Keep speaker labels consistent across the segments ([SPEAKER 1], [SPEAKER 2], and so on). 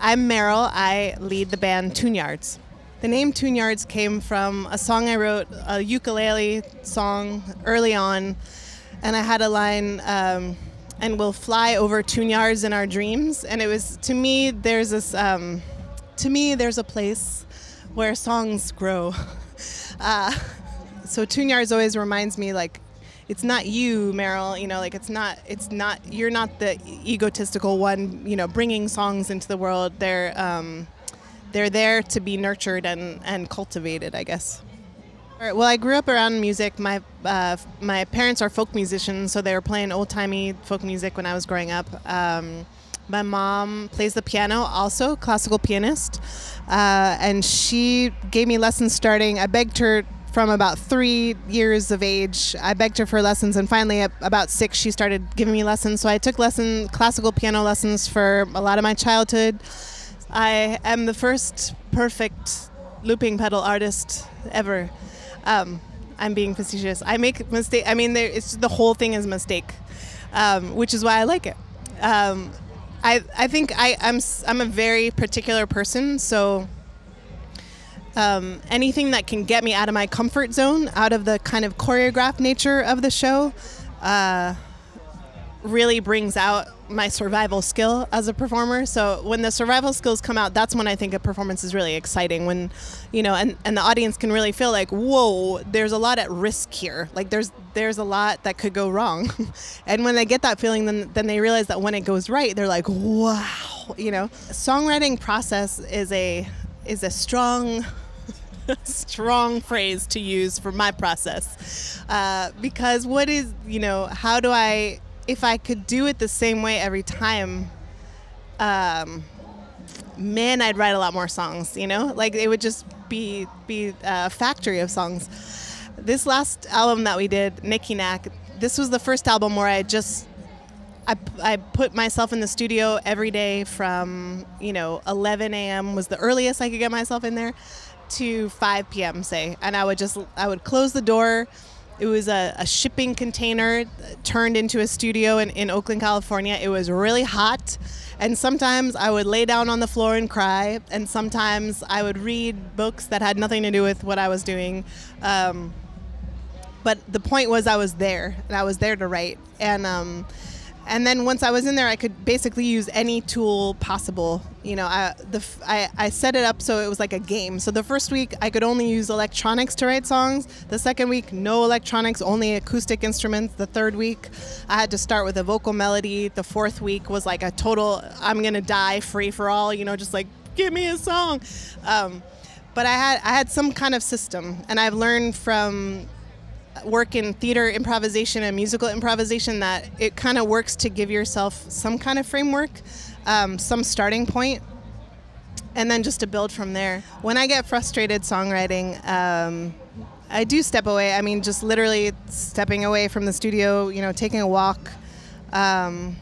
[SPEAKER 1] I'm Merrill. I lead the band Tune-Yards. The name Tune-Yards came from a song I wrote, a ukulele song early on, and I had a line, and we'll fly over Tune-Yards in our dreams. And it was, to me, there's this, there's a place where songs grow. So Tune-Yards always reminds me, like, it's not you, Merrill, like you're not the egotistical one, bringing songs into the world. They're there to be nurtured and cultivated, I guess. Well, I grew up around music. My parents are folk musicians, so they were playing old-timey folk music when I was growing up. My mom plays the piano, also classical pianist, and she gave me lessons starting. I begged her from about 3 years of age. I begged her for lessons, and finally at about 6 she started giving me lessons. So I took classical piano lessons for a lot of my childhood. I am the first perfect looping pedal artist ever. I'm being facetious. I make mistakes. I mean, the whole thing is a mistake, which is why I like it. I think I'm a very particular person, so anything that can get me out of my comfort zone, out of the kind of choreographed nature of the show, really brings out my survival skill as a performer. So when the survival skills come out, that's when I think a performance is really exciting. When, and the audience can really feel like, whoa, there's a lot at risk here. Like there's a lot that could go wrong. And when they get that feeling, then they realize that when it goes right, they're like, wow, Songwriting process is a strong strong phrase to use for my process, because how do I, if I could do it the same way every time, man, I'd write a lot more songs, like it would just be a factory of songs. This last album that we did, Nikki Nack, this was the first album where I put myself in the studio every day from 11 a.m. was the earliest I could get myself in there to 5 p.m. say, and I would close the door. It was a shipping container turned into a studio in Oakland, California. It was really hot, and sometimes I would lay down on the floor and cry, and sometimes I would read books that had nothing to do with what I was doing. But the point was I was there, and I was there to write. And then once I was in there, I could basically use any tool possible. I set it up so it was like a game. So the first week, I could only use electronics to write songs. The second week, no electronics, only acoustic instruments. The third week, I had to start with a vocal melody. The fourth week was like a total, I'm gonna die free for all, just like, give me a song. But I had some kind of system, and I've learned from work in theater improvisation and musical improvisation that it kind of works to give yourself some kind of framework, some starting point, and then just to build from there. When I get frustrated songwriting, I do step away. I mean, just literally stepping away from the studio, taking a walk. But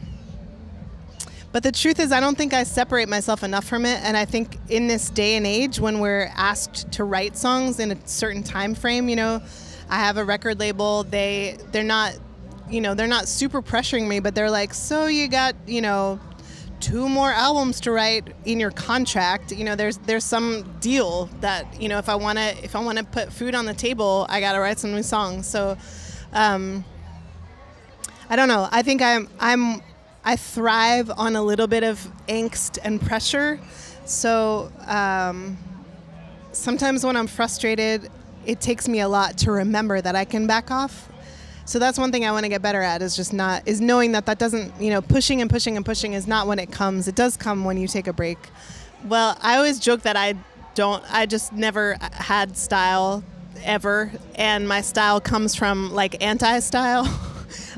[SPEAKER 1] the truth is, I don't think I separate myself enough from it. And I think in this day and age, when we're asked to write songs in a certain time frame, I have a record label. They're not super pressuring me, but they're like, so you got, 2 more albums to write in your contract. There's some deal that, if I want to put food on the table, I got to write some new songs. So, I don't know. I think I thrive on a little bit of angst and pressure. So, sometimes when I'm frustrated, it takes me a lot to remember that I can back off. So that's one thing I want to get better at, is knowing that doesn't, pushing and pushing and pushing is not when it comes. It does come when you take a break. Well, I always joke that I just never had style ever. And my style comes from like anti-style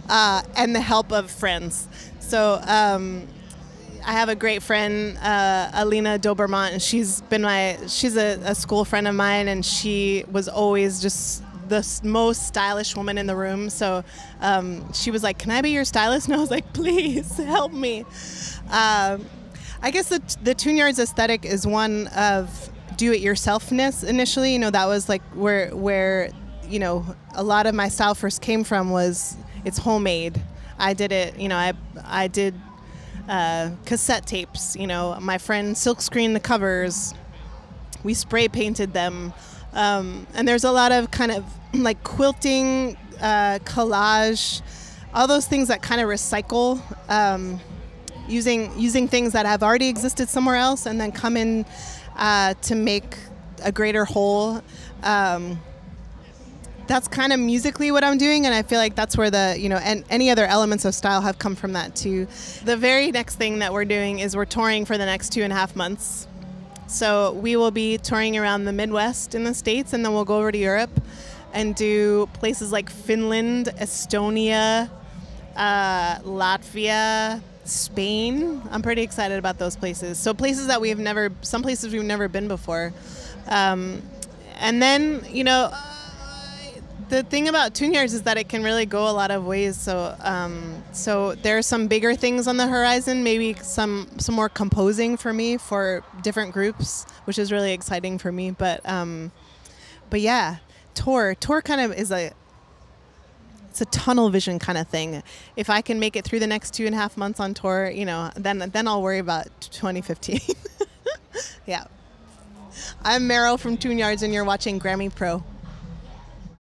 [SPEAKER 1] and the help of friends. So, I have a great friend, Alina Dobermont, and she's a school friend of mine, and she was always just the most stylish woman in the room. So she was like, "Can I be your stylist?" And I was like, "Please help me." I guess the Tune-Yards aesthetic is one of do-it-yourselfness initially. That was like where a lot of my style first came from. Was it's homemade. I did it. I did cassette tapes. You know, my friend silkscreened the covers. We spray painted them. And there's a lot of kind of like quilting, collage, all those things that kind of recycle, using things that have already existed somewhere else and then come in to make a greater whole. That's kind of musically what I'm doing, and I feel like that's where the, you know, and any other elements of style have come from that too. The very next thing that we're doing is we're touring for the next 2.5 months. So we will be touring around the Midwest in the States, and then we'll go over to Europe and do places like Finland, Estonia, Latvia, Spain. I'm pretty excited about those places. So places that some places we've never been before. And then, you know, the thing about Tune-Yards is that it can really go a lot of ways. So, so there are some bigger things on the horizon. Maybe some more composing for me for different groups, which is really exciting for me. But yeah, tour kind of is it's a tunnel vision kind of thing. If I can make it through the next 2.5 months on tour, you know, then I'll worry about 2015. Yeah. I'm Merrill from Tune-Yards, and you're watching Grammy Pro.